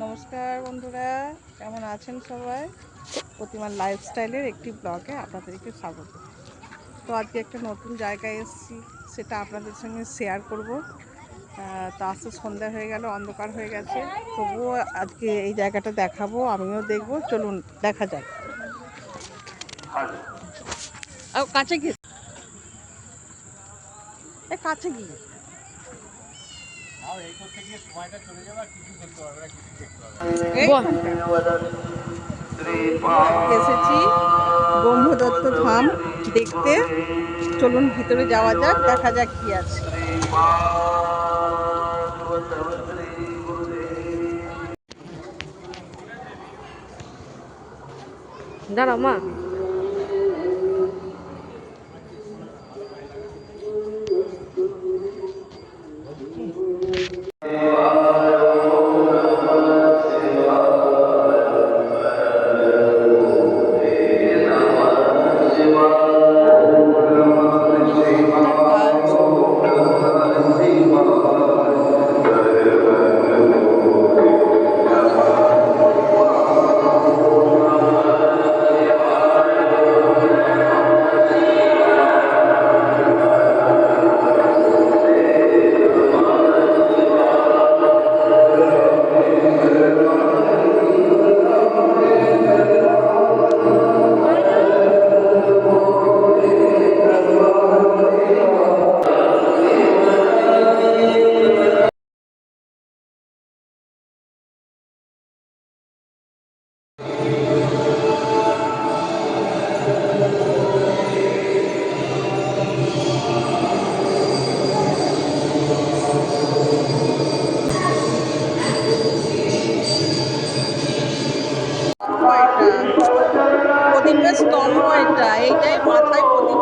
নমস্কার বন্ধুরা, কেমন আছেন সবাই? প্রতিমার লাইফস্টাইলের একটি ব্লগে আপনাদেরকে স্বাগত। তো আজকে একটা নতুন জায়গায় এসেছি, সেটা আপনাদের সঙ্গে শেয়ার করব। তো আজকে সন্ধ্যা হয়ে গেল, অন্ধকার হয়ে গেছে, তবুও আজকে এই জায়গাটা দেখাবো, আমিও দেখব। চলুন দেখা যাক। কাছে গিয়ে কাছে গিয়ে এসেছি ব্রহ্মদত্ত ধাম দেখতে। চলুন ভিতরে যাওয়া যাক, দেখা যাক কি আছে। দাঁড়াও মা। প্রদীপের স্তম্ভ, এইটাই মাথায় প্রদীপ